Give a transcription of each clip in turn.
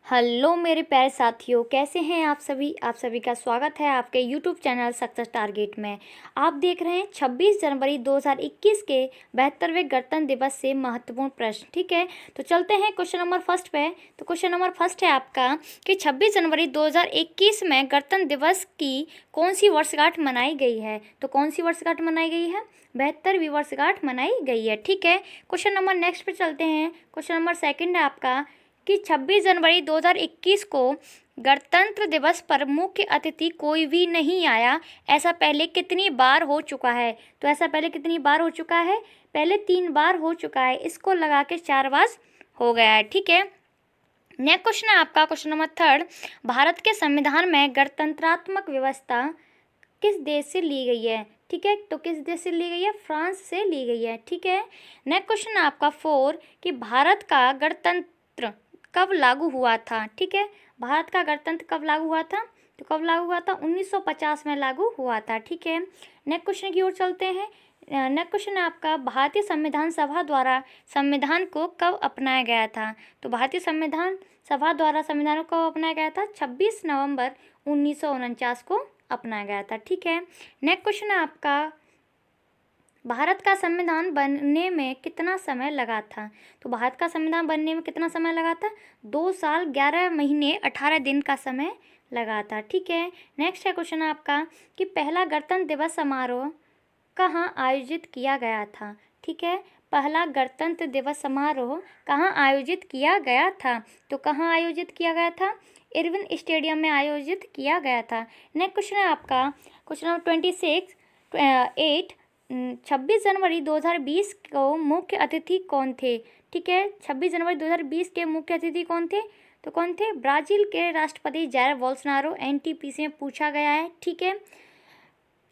Hello मेरे प्यारे साथियों, कैसे हैं आप सभी का स्वागत है आपके यूट्यूब चैनल सक्सेस टारगेट में। आप देख रहे हैं 26 जनवरी 2021 के 72वें गणतंत्र दिवस से महत्वपूर्ण प्रश्न। ठीक है, तो चलते हैं क्वेश्चन नंबर फर्स्ट पे। तो क्वेश्चन नंबर फर्स्ट है आपका कि 26 जनवरी 2021 में गणतंत्र दिवस की कौन सी वर्षगांठ मनाई गई है। तो कौन सी वर्षगांठ मनाई गई है? 72वीं वर्षगांठ मनाई गई है। ठीक है, क्वेश्चन नंबर नेक्स्ट पे चलते हैं। क्वेश्चन नंबर सेकंड है आपका कि 26 जनवरी 2021 को गणतंत्र दिवस पर मुख्य अतिथि कोई भी नहीं आया, ऐसा पहले कितनी बार हो चुका है? तो ऐसा पहले कितनी बार हो चुका है? पहले 3 बार हो चुका है, इसको लगा के 4 बार हो गया है। ठीक है, नेक्स्ट क्वेश्चन है आपका क्वेश्चन नंबर थर्ड, भारत के संविधान में गणतंत्रात्मक व्यवस्था किस देश से ली गई है? ठीक है, तो किस देश से ली गई है? फ्रांस से ली गई है। ठीक है, नेक्स्ट क्वेश्चन है आपका फोर कि भारत का गणतंत्र कब लागू हुआ था? ठीक है, भारत का गणतंत्र कब लागू हुआ था? तो कब लागू हुआ था? 1950 में लागू हुआ था। ठीक है, नेक्स्ट क्वेश्चन की ओर चलते हैं। नेक्स्ट क्वेश्चन है आपका भारतीय संविधान सभा द्वारा संविधान को कब अपनाया गया था? तो भारतीय संविधान सभा द्वारा संविधान को कब अपनाया गया था? 26 नवंबर 1949 को अपनाया गया था। ठीक है, नेक्स्ट क्वेश्चन है आपका भारत का संविधान बनने में कितना समय लगा था? तो भारत का संविधान बनने में कितना समय लगा था? 2 साल 11 महीने 18 दिन का समय लगा था। ठीक है, नेक्स्ट है क्वेश्चन आपका कि पहला गणतंत्र दिवस समारोह कहाँ आयोजित किया गया था? ठीक है, पहला गणतंत्र दिवस समारोह कहाँ आयोजित किया गया था? तो कहाँ आयोजित किया गया था? इरविन स्टेडियम में आयोजित किया गया था। नेक्स्ट क्वेश्चन है आपका क्वेश्चन नंबर 26 जनवरी 2020 को मुख्य अतिथि कौन थे? ठीक है, 26 जनवरी 2020 के मुख्य अतिथि कौन थे? तो कौन थे? ब्राज़ील के राष्ट्रपति जायर बोल्सोनारो। एनटीपीसी में पूछा गया है। ठीक है,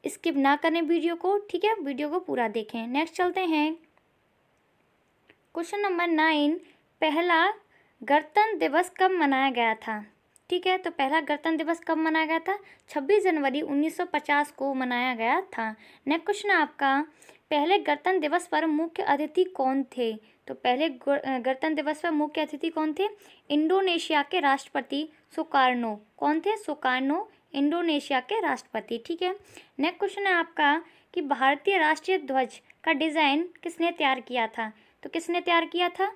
स्किप ना करें वीडियो को। ठीक है, वीडियो को पूरा देखें। नेक्स्ट चलते हैं क्वेश्चन नंबर 9, पहला गणतंत्र दिवस कब मनाया गया था? ठीक है, तो पहला गणतंत्र दिवस कब मनाया गया था? 26 जनवरी 1950 को मनाया गया था। नेक्स्ट क्वेश्चन है आपका पहले गणतंत्र दिवस पर मुख्य अतिथि कौन थे? तो पहले गणतंत्र दिवस पर मुख्य अतिथि कौन थे? इंडोनेशिया के राष्ट्रपति सुकार्नो। कौन थे? सुकार्नो, इंडोनेशिया के राष्ट्रपति। ठीक है, नेक्स्ट क्वेश्चन है आपका कि भारतीय राष्ट्रीय ध्वज का डिज़ाइन किसने तैयार किया था? तो किसने तैयार किया था?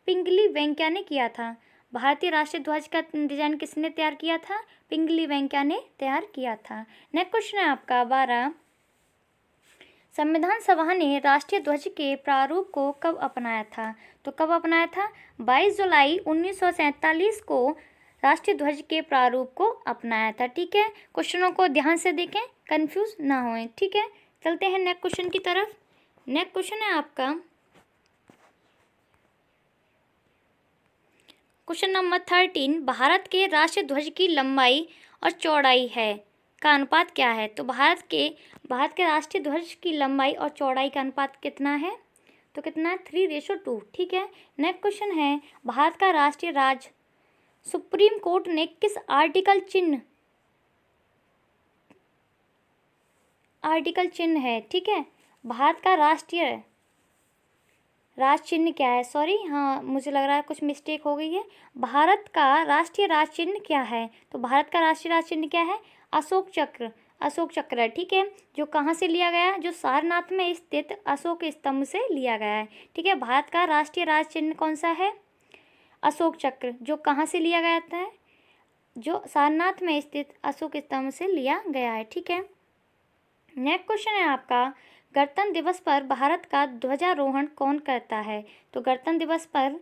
पिंगली वेंकैया ने किया था। भारतीय राष्ट्रीय ध्वज का डिजाइन किसने तैयार किया था? पिंगली वेंकैया ने तैयार किया था। नेक्स्ट क्वेश्चन है आपका 12, संविधान सभा ने राष्ट्रीय ध्वज के प्रारूप को कब अपनाया था? तो कब अपनाया था? 22 जुलाई 1947 को राष्ट्रीय ध्वज के प्रारूप को अपनाया था। ठीक है, क्वेश्चनों को ध्यान से देखें, कंफ्यूज ना होएं। ठीक है, चलते हैं नेक्स्ट क्वेश्चन की तरफ। नेक्स्ट क्वेश्चन है आपका क्वेश्चन नंबर 13, भारत के राष्ट्रीय ध्वज की लंबाई और चौड़ाई है का अनुपात क्या है? तो भारत के राष्ट्रीय ध्वज की लंबाई और चौड़ाई का अनुपात कितना है? तो कितना है? 3:2। ठीक है, नेक्स्ट क्वेश्चन है भारत का राष्ट्रीय राज सुप्रीम कोर्ट ने किस आर्टिकल चिन्ह है? ठीक है, भारत का राष्ट्रीय राज चिन्ह क्या है? सॉरी, हाँ मुझे लग रहा है कुछ मिस्टेक हो गई है। भारत का राष्ट्रीय राज चिन्ह क्या है? तो भारत का राष्ट्रीय राज चिन्ह क्या है? अशोक चक्र। अशोक चक्र है। ठीक है, जो कहाँ से लिया गया है? जो सारनाथ में स्थित अशोक स्तंभ से लिया गया है। ठीक है, भारत का राष्ट्रीय राज चिन्ह कौन सा है? अशोक चक्र। जो कहाँ से लिया गया था? जो सारनाथ में स्थित अशोक स्तंभ से लिया गया है। ठीक है, नेक्स्ट क्वेश्चन है आपका गणतंत्र दिवस पर भारत का ध्वजारोहण कौन करता है? तो गणतंत्र दिवस पर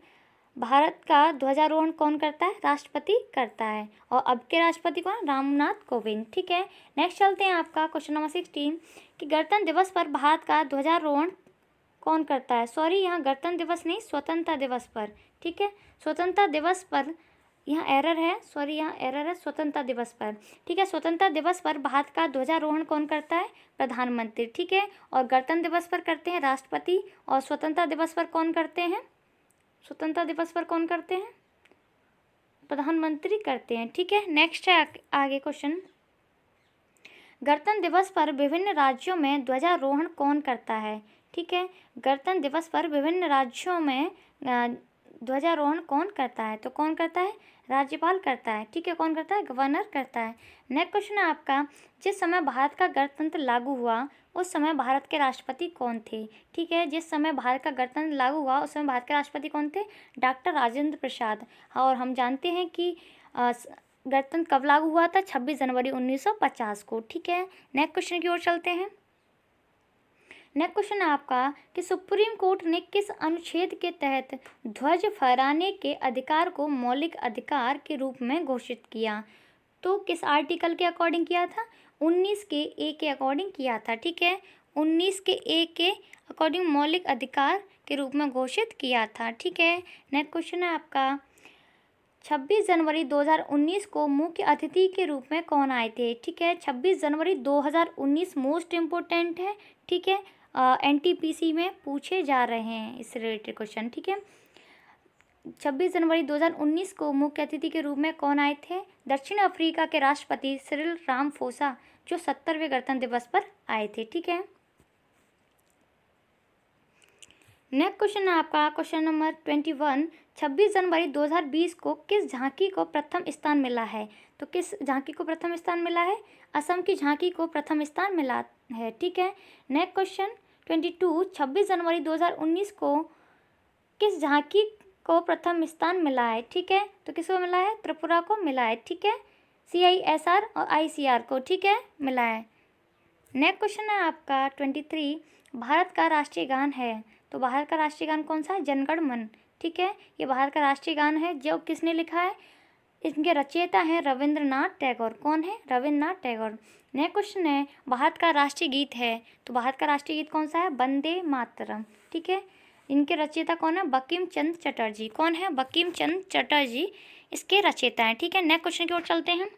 भारत का ध्वजारोहण कौन करता है? राष्ट्रपति करता है, और अब के राष्ट्रपति कौन? रामनाथ कोविंद। ठीक है, नेक्स्ट चलते हैं आपका क्वेश्चन नंबर 16 कि गणतंत्र दिवस पर भारत का ध्वजारोहण कौन करता है? सॉरी, यहाँ गणतंत्र दिवस नहीं, स्वतंत्रता दिवस पर। ठीक है, स्वतंत्रता दिवस पर, यहाँ एरर है, सॉरी यहाँ एरर है, स्वतंत्रता दिवस पर। ठीक है, स्वतंत्रता दिवस पर भारत का ध्वजारोहण कौन करता है? प्रधानमंत्री। ठीक है, और गणतंत्र दिवस पर करते हैं राष्ट्रपति, और स्वतंत्रता दिवस पर कौन करते हैं? स्वतंत्रता दिवस पर कौन करते हैं? प्रधानमंत्री करते हैं। ठीक है, नेक्स्ट है आगे क्वेश्चन, गणतंत्र दिवस पर विभिन्न राज्यों में ध्वजारोहण कौन करता है? ठीक है, गणतंत्र दिवस पर विभिन्न राज्यों में ध्वजारोहण कौन करता है? तो कौन करता है? राज्यपाल करता है। ठीक है, कौन करता है? गवर्नर करता है। नेक्स्ट क्वेश्चन है आपका, जिस समय भारत का गणतंत्र लागू हुआ उस समय भारत के राष्ट्रपति कौन थे? ठीक है, जिस समय भारत का गणतंत्र लागू हुआ उस समय भारत के राष्ट्रपति कौन थे? डॉक्टर राजेंद्र प्रसाद। और हम जानते हैं कि गणतंत्र कब लागू हुआ था? 26 जनवरी 1950 को। ठीक है, नेक्स्ट क्वेश्चन की ओर चलते हैं। नेक्स्ट क्वेश्चन है आपका कि सुप्रीम कोर्ट ने किस अनुच्छेद के तहत ध्वज फहराने के अधिकार को मौलिक अधिकार के रूप में घोषित किया? तो किस आर्टिकल के अकॉर्डिंग किया था? 19 के ए के अकॉर्डिंग किया था। ठीक है, 19 के ए के अकॉर्डिंग मौलिक अधिकार के रूप में घोषित किया था। ठीक है, नेक्स्ट क्वेश्चन है आपका, 26 जनवरी 2019 को मुख्य अतिथि के रूप में कौन आए थे? ठीक है, 26 जनवरी 2019 मोस्ट इम्पोर्टेंट है। ठीक है, एनटीपीसी में पूछे जा रहे हैं इससे रिलेटेड क्वेश्चन। ठीक है, 26 जनवरी 2019 को मुख्य अतिथि के रूप में कौन आए थे? दक्षिण अफ्रीका के राष्ट्रपति सिरिल रामाफोसा, जो 70वें गणतंत्र दिवस पर आए थे। ठीक है, नेक्स्ट क्वेश्चन है आपका क्वेश्चन नंबर 21, 26 जनवरी 2020 को किस झांकी को प्रथम स्थान मिला है? तो किस झांकी को प्रथम स्थान मिला है? असम की झांकी को प्रथम स्थान मिला है। ठीक है, नेक्स्ट क्वेश्चन 22, 26 जनवरी 2019 को किस झांकी को प्रथम स्थान मिला है? ठीक है, तो किसको मिला है? त्रिपुरा को मिला है। ठीक है, CISR और ICR को। ठीक है, मिला है। नेक्स्ट क्वेश्चन है आपका 23, भारत का राष्ट्रीय गान है। तो भारत का राष्ट्रीय गान कौन सा है? जनगण मन। ठीक है, ये भारत का राष्ट्रीय गान है। जो किसने लिखा है? इनके रचयिता हैं रविंद्रनाथ टैगोर। कौन है? रविंद्रनाथ टैगोर। नेक्स्ट क्वेश्चन है, भारत का राष्ट्रीय गीत है। तो भारत का राष्ट्रीय गीत कौन सा है? वंदे मातरम। ठीक है, इनके रचयिता कौन है? बंकिम चंद्र चटर्जी। कौन है? बंकिम चंद्र चटर्जी इसके रचयिता हैं। ठीक है, नेक्स्ट क्वेश्चन की ओर चलते हैं।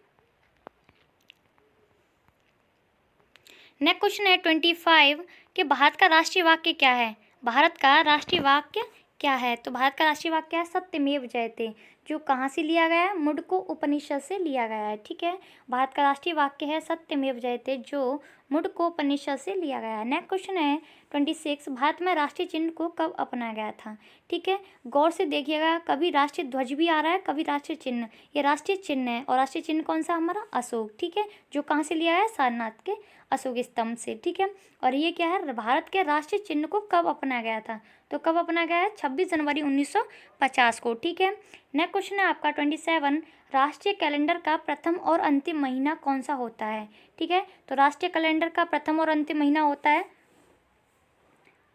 नेक्स्ट क्वेश्चन है 25 कि भारत का राष्ट्रीय वाक्य क्या है? भारत का राष्ट्रीय वाक्य क्या है? तो भारत का राष्ट्रीय वाक्य है सत्यमेव जयते, जो कहाँ से लिया गया है? मुंडको उपनिषद से लिया गया है। ठीक है, भारत का राष्ट्रीय वाक्य है सत्यमेव जयते, जो मुंडको उपनिषद से लिया गया है। नेक्स्ट क्वेश्चन है 26, भारत में राष्ट्रीय चिन्ह को कब अपनाया गया था? ठीक है, गौर से देखिएगा, कभी राष्ट्रीय ध्वज भी आ रहा है, कभी राष्ट्रीय चिन्ह। ये राष्ट्रीय चिन्ह है और राष्ट्रीय चिन्ह कौन सा? हमारा अशोक। ठीक है, जो कहाँ से लिया है? सारनाथ के अशोक स्तंभ से। ठीक है, और ये क्या है? भारत के राष्ट्रीय चिन्ह को कब अपनाया गया था? तो कब अपनाया गया है? 26 जनवरी 1950 को। ठीक है, नेक्स्ट क्वेश्चन है आपका 27, राष्ट्रीय कैलेंडर का प्रथम और अंतिम महीना कौन सा होता है? ठीक है, तो राष्ट्रीय कैलेंडर का प्रथम और अंतिम महीना होता है,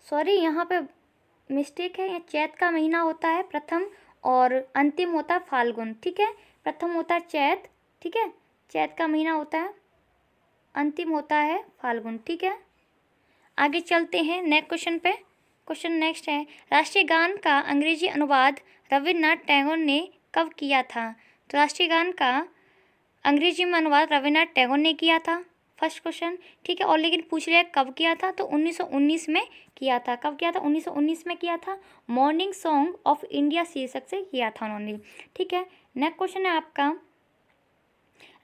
सॉरी यहाँ पे मिस्टेक है, ये चैत का महीना होता है प्रथम और अंतिम होता है फाल्गुन। ठीक है, प्रथम होता है चैत। ठीक है, चैत का महीना होता है, अंतिम होता है फाल्गुन। ठीक है, आगे चलते हैं नेक्स्ट क्वेश्चन पे। क्वेश्चन नेक्स्ट है, राष्ट्रीय गान का अंग्रेजी अनुवाद रविन्द्रनाथ टैगोर ने कब किया था? तो राष्ट्रीय गान का अंग्रेजी में अनुवाद रविन्द्रनाथ टैगोर ने किया था, फर्स्ट क्वेश्चन। ठीक है, और लेकिन पूछ रहा है कब किया था? तो 1919 में किया था। कब किया था? 1919 में किया था। मॉर्निंग सॉन्ग ऑफ इंडिया शीर्षक से किया था उन्होंने। ठीक है, नेक्स्ट क्वेश्चन है आपका,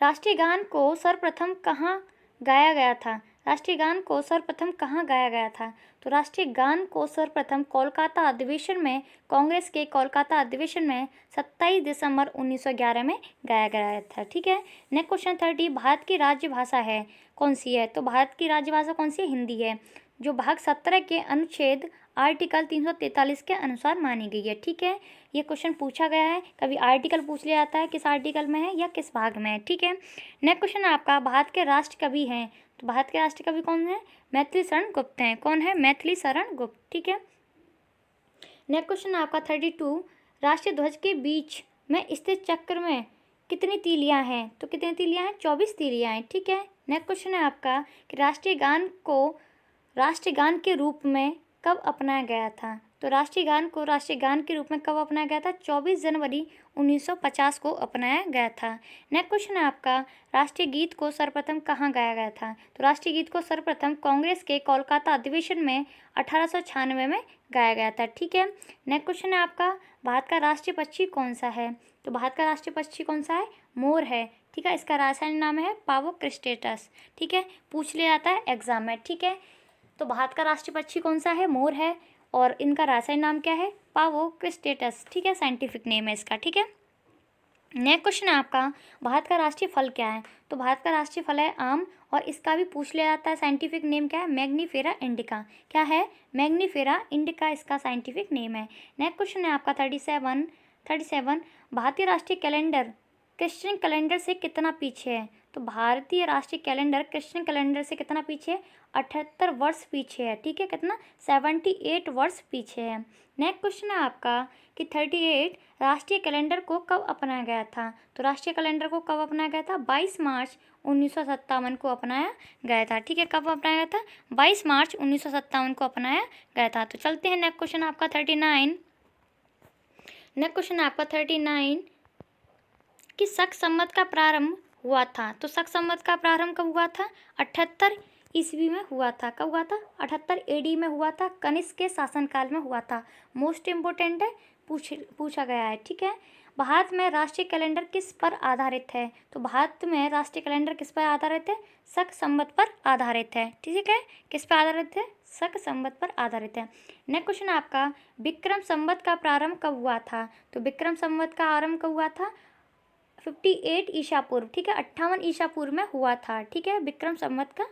राष्ट्रीय गान को सर्वप्रथम कहाँ गाया गया था? राष्ट्रीय गान को सर्वप्रथम कहाँ गाया गया था? तो राष्ट्रीय गान को सर्वप्रथम कोलकाता अधिवेशन में, कांग्रेस के कोलकाता अधिवेशन में 27 दिसंबर 1911 में गाया गया था। ठीक है, नेक्स्ट क्वेश्चन 30, भारत की राज्य भाषा है कौन सी है? तो भारत की राज्य भाषा कौन सी है? हिंदी है, जो भाग 17 के अनुच्छेद आर्टिकल 343 के अनुसार मानी गई है। ठीक है, ये क्वेश्चन पूछा गया है, कभी आर्टिकल पूछ लिया जाता है किस आर्टिकल में है या किस भाग में है। ठीक है, नेक्स्ट क्वेश्चन है आपका, भारत के राष्ट्र कवि हैं। तो भारत के राष्ट्र कवि कौन है? मैथिली शरण गुप्त हैं। कौन है? मैथिली शरण गुप्त। ठीक है, नेक्स्ट क्वेश्चन है आपका 32, राष्ट्रीय ध्वज के बीच में स्थित चक्र में कितनी तीलियां हैं? तो कितनी तीलियां हैं? 24 तीलियां हैं। ठीक है, नेक्स्ट क्वेश्चन है आपका कि राष्ट्रीय गान को राष्ट्रीय गान के रूप में कब अपनाया गया था? तो राष्ट्रीय गान को राष्ट्रीय गान के रूप में कब अपनाया गया था? 24 जनवरी 1950 को अपनाया गया था। नेक्स्ट क्वेश्चन है आपका, राष्ट्रीय गीत को सर्वप्रथम कहाँ गाया गया था? तो राष्ट्रीय गीत को सर्वप्रथम कांग्रेस के कोलकाता अधिवेशन में 1896 में गाया गया था। ठीक है, नेक्स्ट क्वेश्चन है आपका, भारत का राष्ट्रीय पक्षी कौन सा है? तो भारत का राष्ट्रीय पक्षी कौन सा है? मोर है। ठीक है, इसका रासायनिक नाम है पावो क्रिस्टेटस। ठीक है, पूछ लिया जाता है एग्जाम में। ठीक है, तो भारत का राष्ट्रीय पक्षी कौन सा है? मोर है। और इनका रासायनिक नाम क्या है? पावोक्रिस्टेटस, ठीक है, साइंटिफिक नेम है इसका, ठीक है। नेक्स्ट क्वेश्चन है आपका, भारत का राष्ट्रीय फल क्या है? तो भारत का राष्ट्रीय फल है आम, और इसका भी पूछ लिया जाता है साइंटिफिक नेम क्या है? Mangifera indica. क्या है? मैग्नीफेरा इंडिका इसका साइंटिफिक नेम है। नेक्स्ट क्वेश्चन है आपका 37 भारतीय राष्ट्रीय कैलेंडर क्रिश्चियन कैलेंडर से कितना पीछे है? तो भारतीय राष्ट्रीय कैलेंडर क्रिश्चियन कैलेंडर से कितना पीछे है? 78 वर्ष पीछे है, ठीक है, कितना? 78 वर्ष पीछे है। नेक्स्ट क्वेश्चन है आपका कि 38 राष्ट्रीय कैलेंडर को कब अपनाया गया था? तो राष्ट्रीय कैलेंडर को कब अपनाया गया था? 22 मार्च 1957 को अपनाया गया था, ठीक है। कब अपनाया गया था? 22 मार्च 1957 को अपनाया गया था। तो चलते हैं नेक्स्ट क्वेश्चन आपका 39। नेक्स्ट क्वेश्चन आपका 39 कि शक संवत का प्रारंभ हुआ था। तो शक संवत का प्रारंभ कब हुआ था? 78 ईस्वी में हुआ था। कब हुआ था? 78 एडी में हुआ था, कनिष्क के शासनकाल में हुआ था। मोस्ट इम्पोर्टेंट है, पूछा गया है, ठीक है। भारत में राष्ट्रीय कैलेंडर किस पर आधारित है? तो भारत में राष्ट्रीय कैलेंडर किस पर आधारित है? शक संवत पर आधारित है, ठीक है। किस पर आधारित है? शक संवत पर आधारित है। नेक्स्ट क्वेश्चन आपका, विक्रम संवत का प्रारंभ कब हुआ था? तो विक्रम संवत का आरंभ कब हुआ था? 58 ईसा पूर्व, ठीक है, 58 ईसा पूर्व में हुआ था, ठीक है, विक्रम संवत का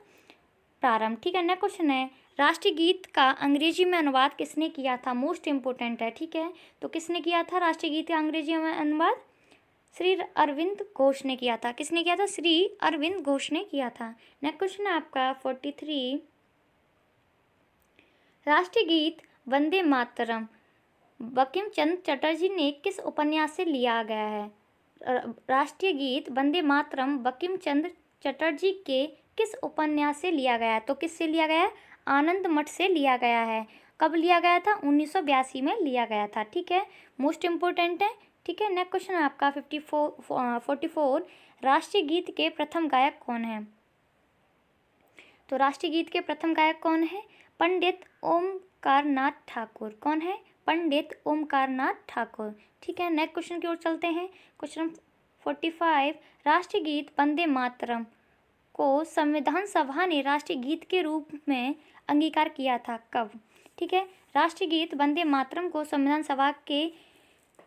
प्रारंभ, ठीक है। नेक्स्ट क्वेश्चन है, राष्ट्रीय गीत का अंग्रेजी में अनुवाद किसने किया था? मोस्ट इंपोर्टेंट है, ठीक है। तो किसने किया था राष्ट्रीय गीत का अंग्रेजी में अनुवाद? श्री अरविंद घोष ने किया था। किसने किया था? श्री अरविंद घोष ने किया था। नेक्स्ट क्वेश्चन है आपका 43, राष्ट्रीय गीत वंदे मातरम बंकिम चंद्र चटर्जी ने किस उपन्यास से लिया गया है? राष्ट्रीय गीत वंदे मातरम बंकिम चंद्र चटर्जी के किस उपन्यास से लिया गया है? तो किससे लिया गया है? आनंद मठ से लिया गया है। कब लिया गया था? 1982 में लिया गया था, ठीक है, मोस्ट इम्पोर्टेंट है, ठीक है। नेक्स्ट क्वेश्चन है आपका 44 राष्ट्रीय गीत के प्रथम गायक कौन है? तो राष्ट्रीय गीत के प्रथम गायक कौन है? पंडित ओमकार नाथ ठाकुर। कौन है? पंडित ओमकार नाथ ठाकुर, ठीक है। नेक्स्ट क्वेश्चन की ओर चलते हैं। क्वेश्चन 45, राष्ट्रीय गीत वंदे मातरम को संविधान सभा ने राष्ट्रीय गीत के रूप में अंगीकार किया था। कब? ठीक है, राष्ट्रीय गीत वंदे मातरम को संविधान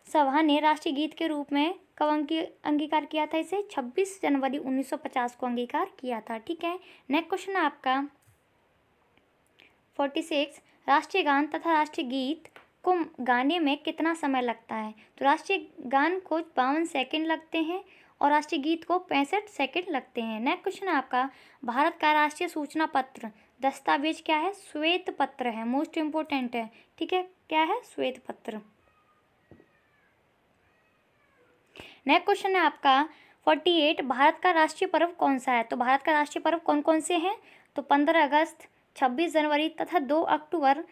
सभा ने राष्ट्रीय गीत के रूप में कब अंगीकार किया था? इसे 26 जनवरी 1950 को अंगीकार किया था, ठीक है। नेक्स्ट क्वेश्चन है आपका 46, राष्ट्रीय गान तथा राष्ट्रीय गीत को गाने में कितना समय लगता है? तो राष्ट्रीय गान को 52 सेकंड लगते हैं और राष्ट्रीय गीत को 65 सेकंड लगते हैं। नेक्स्ट क्वेश्चन है आपका, भारत का राष्ट्रीय सूचना पत्र दस्तावेज क्या है? श्वेत पत्र है, मोस्ट इम्पोर्टेंट है, ठीक है, क्या है? श्वेत पत्र। नेक्स्ट क्वेश्चन है आपका 48, भारत का राष्ट्रीय पर्व कौन सा है? तो भारत का राष्ट्रीय पर्व कौन कौन से हैं? तो 15 अगस्त, 26 जनवरी तथा 2 अक्टूबर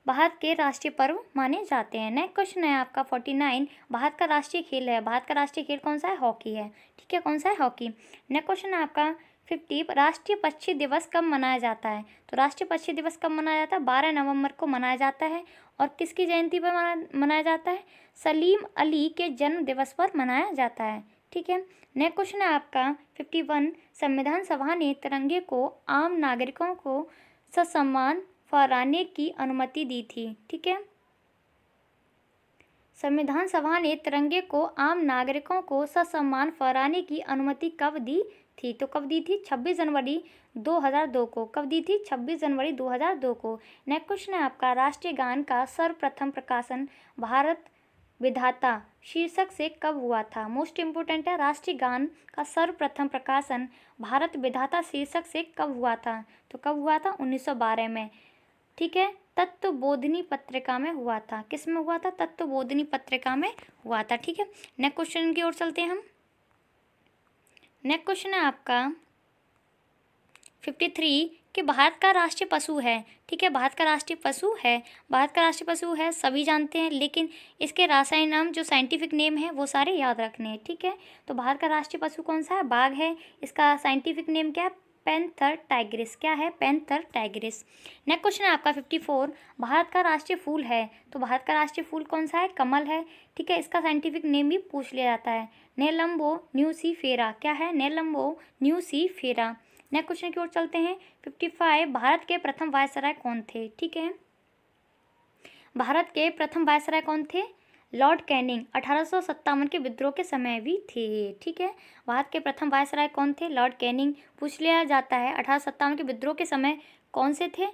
भारत के राष्ट्रीय पर्व माने जाते हैं। नेक्स्ट क्वेश्चन है आपका 49, भारत का राष्ट्रीय खेल है। भारत का राष्ट्रीय खेल कौन सा है? हॉकी है, ठीक है, कौन सा है? हॉकी। नेक्स्ट क्वेश्चन है आपका 50, राष्ट्रीय पक्षी दिवस कब मनाया जाता है? तो राष्ट्रीय पक्षी दिवस कब मनाया जाता है? 12 नवंबर को मनाया जाता है। और किसकी जयंती पर मनाया जाता है? सलीम अली के जन्म दिवस पर मनाया जाता है, ठीक है। नेक्स्ट क्वेश्चन है आपका 51, संविधान सभा ने तिरंगे को आम नागरिकों को ससम्मान फहराने की अनुमति दी थी, ठीक है। संविधान सभा ने तिरंगे को आम नागरिकों को ससम्मान फहराने की अनुमति कब दी थी? तो कब दी थी? 26 जनवरी 2002 को। कब दी थी? 26 जनवरी 2002 को। नेक्स्ट क्वेश्चन है आपका, राष्ट्रीय गान का सर्वप्रथम प्रकाशन भारत विधाता शीर्षक से कब हुआ था? मोस्ट इम्पोर्टेंट है, राष्ट्रीय गान का सर्वप्रथम प्रकाशन भारत विधाता शीर्षक से कब हुआ था? तो कब हुआ था? 1912 में, ठीक है, तत्वबोधिनी पत्रिका में हुआ था। किस में हुआ था? तत्वबोधिनी पत्रिका में हुआ था, ठीक है। नेक्स्ट क्वेश्चन की ओर चलते हैं हम। नेक्स्ट क्वेश्चन है आपका 53 कि भारत का राष्ट्रीय पशु है, ठीक है, भारत का राष्ट्रीय पशु है। भारत का राष्ट्रीय पशु है, सभी जानते हैं, लेकिन इसके रासायनिक नाम जो साइंटिफिक नेम है वो सारे याद रखने हैं, ठीक है। तो भारत का राष्ट्रीय पशु कौन सा है? बाघ है। इसका साइंटिफिक नेम क्या है? Panther Tigris. क्या है? Panther Tigris. नेक्स्ट क्वेश्चन है आपका 54, भारत का राष्ट्रीय फूल है। तो भारत का राष्ट्रीय फूल कौन सा है? कमल है, ठीक है। इसका साइंटिफिक नेम भी पूछ लिया जाता है, नेलम्बो न्यूसीफेरा। क्या है? नेलम्बो न्यूसीफेरा। नेक्स्ट क्वेश्चन की ओर चलते हैं 55, भारत के प्रथम वायसराय कौन थे? ठीक है, भारत के प्रथम वायसराय कौन थे? लॉर्ड कैनिंग 1857 के विद्रोह के समय भी थे। ठीक है, भारत के प्रथम वायसराय कौन थे? Lord Canning. पूछ लिया जाता है 1857 के विद्रोह के समय कौन से थे?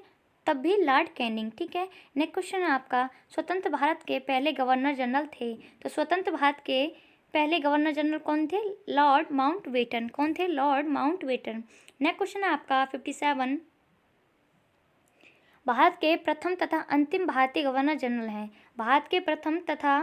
तब भी लॉर्ड कैनिंग। ठीक है, नेक्स्ट क्वेश्चन है आपका, स्वतंत्र भारत के पहले गवर्नर जनरल थे। तो स्वतंत्र भारत के पहले गवर्नर जनरल कौन थे? Lord Mountbatten. कौन थे? Lord Mountbatten. नेक्स्ट क्वेश्चन है आपका 57, भारत के प्रथम तथा अंतिम भारतीय गवर्नर जनरल हैं। भारत के प्रथम तथा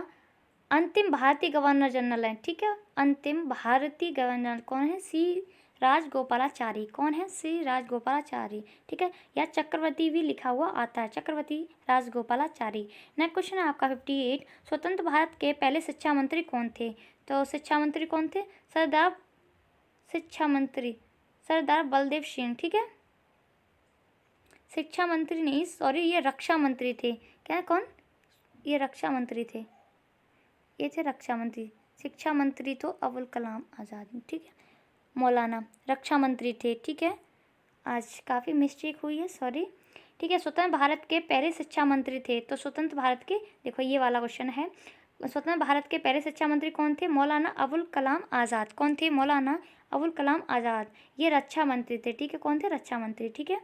अंतिम भारतीय गवर्नर जनरल हैं। ठीक है, अंतिम भारतीय गवर्नर कौन है? सी राजगोपालाचारी। कौन है? सी राजगोपालाचारी। ठीक है, या चक्रवर्ती भी लिखा हुआ आता है, चक्रवर्ती राजगोपालाचारी। नेक्स्ट क्वेश्चन है आपका 58, स्वतंत्र भारत के पहले शिक्षा मंत्री कौन थे? तो शिक्षा मंत्री कौन थे? सरदार बलदेव सिंह। ठीक है, शिक्षा मंत्री नहीं, सॉरी, ये रक्षा मंत्री थे। क्या? कौन? ये रक्षा मंत्री थे, ये थे रक्षा मंत्री। शिक्षा मंत्री तो अबुल कलाम आज़ाद। ठीक है, मौलाना रक्षा मंत्री थे। ठीक है, आज काफ़ी मिस्टेक हुई है, सॉरी। ठीक है, स्वतंत्र भारत के पहले शिक्षा मंत्री थे। तो स्वतंत्र भारत के, देखो ये वाला क्वेश्चन है, स्वतंत्र भारत के पहले शिक्षा मंत्री कौन थे? मौलाना अबुल कलाम आज़ाद। कौन थे? मौलाना अबुल कलाम आज़ाद। ये रक्षा मंत्री थे। ठीक है, कौन थे? रक्षा मंत्री। ठीक है,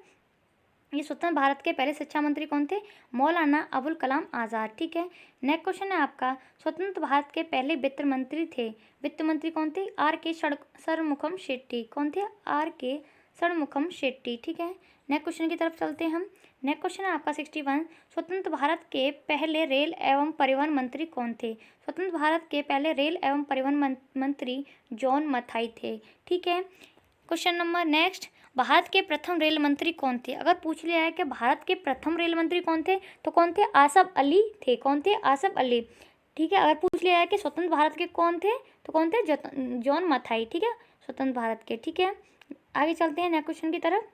ये स्वतंत्र भारत के पहले शिक्षा मंत्री कौन थे? मौलाना अबुल कलाम आज़ाद। ठीक है, नेक्स्ट क्वेश्चन है आपका, स्वतंत्र भारत के पहले वित्त मंत्री थे। वित्त मंत्री कौन थे? आर के षणमुखम शेट्टी। कौन थे? आर के षणमुखम शेट्टी। ठीक है, नेक्स्ट क्वेश्चन की तरफ चलते हैं हम। नेक्स्ट क्वेश्चन है आपका 61, स्वतंत्र भारत के पहले रेल एवं परिवहन मंत्री कौन थे? स्वतंत्र भारत के पहले रेल एवं परिवहन मंत्री जॉन मथाई थे। ठीक है, क्वेश्चन नंबर नेक्स्ट, भारत के प्रथम रेल मंत्री कौन थे? अगर पूछ लिया है कि भारत के प्रथम रेल मंत्री कौन थे, तो कौन थे? आसफ अली थे। कौन थे? आसफ अली। ठीक है, अगर पूछ लिया है कि स्वतंत्र भारत के कौन थे, तो कौन थे? जॉन मथाई। ठीक है, स्वतंत्र भारत के। ठीक है, आगे चलते हैं नेक्स्ट क्वेश्चन की तरफ।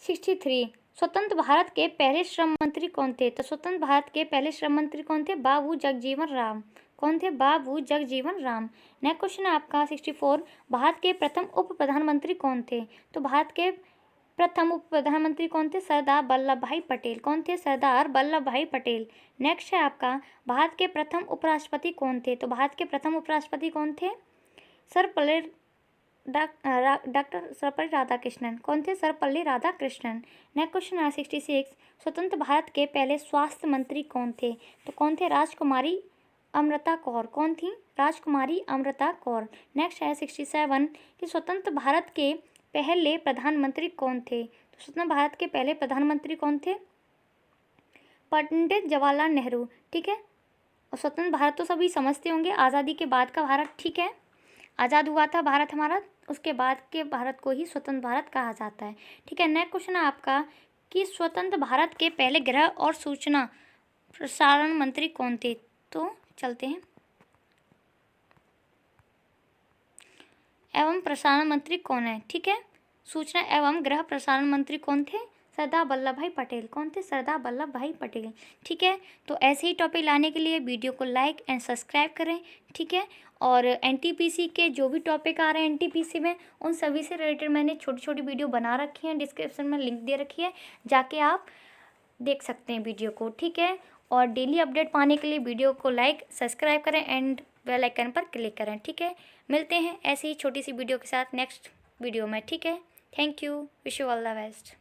63, स्वतंत्र भारत के पहले श्रम मंत्री कौन थे? तो स्वतंत्र भारत के पहले श्रम मंत्री कौन थे? बाबू जगजीवन राम। कौन थे? बाबू जगजीवन राम। नेक्स्ट क्वेश्चन है आपका 64, भारत के प्रथम उप प्रधानमंत्री कौन थे? तो भारत के प्रथम उप प्रधानमंत्री कौन थे? सरदार वल्लभ भाई पटेल। कौन थे? सरदार वल्लभ भाई पटेल। नेक्स्ट है आपका, भारत के प्रथम उपराष्ट्रपति कौन थे? तो भारत के प्रथम उपराष्ट्रपति कौन थे? डॉक्टर सर्वपल्ली राधाकृष्णन। कौन थे? सर्वपल्ली राधाकृष्णन। नेक्स्ट क्वेश्चन है 66, स्वतंत्र भारत के पहले स्वास्थ्य मंत्री कौन थे? तो कौन थे? राजकुमारी अमृता कौर। कौन थी? राजकुमारी अमृता कौर। नेक्स्ट है 67, कि स्वतंत्र भारत के पहले प्रधानमंत्री कौन थे? तो स्वतंत्र भारत के पहले प्रधानमंत्री कौन थे? पंडित जवाहरलाल नेहरू। ठीक है, और स्वतंत्र भारत तो सभी समझते होंगे, आज़ादी के बाद का भारत। ठीक है, आज़ाद हुआ था भारत हमारा, उसके बाद के भारत को ही स्वतंत्र भारत कहा जाता है। ठीक है, नेक्स्ट क्वेश्चन है आपका, कि स्वतंत्र भारत के पहले गृह और सूचना प्रसारण मंत्री कौन थे? तो चलते हैं, एवं प्रसारण मंत्री कौन है? ठीक है, सूचना एवं गृह प्रसारण मंत्री कौन थे? सरदार वल्लभ भाई पटेल। कौन थे? सरदार वल्लभ भाई पटेल। ठीक है, तो ऐसे ही टॉपिक लाने के लिए वीडियो को लाइक एंड सब्सक्राइब करें। ठीक है, और एनटीपीसी के जो भी टॉपिक आ रहे हैं एनटीपीसी में, उन सभी से रिलेटेड मैंने छोटी छोटी वीडियो बना रखी है, डिस्क्रिप्शन में लिंक दे रखी है, जाके आप देख सकते हैं वीडियो को। ठीक है, और डेली अपडेट पाने के लिए वीडियो को लाइक सब्सक्राइब करें एंड बेल आइकन पर क्लिक करें। ठीक है, मिलते हैं ऐसी ही छोटी सी वीडियो के साथ नेक्स्ट वीडियो में। ठीक है, thank you, wish you all the best.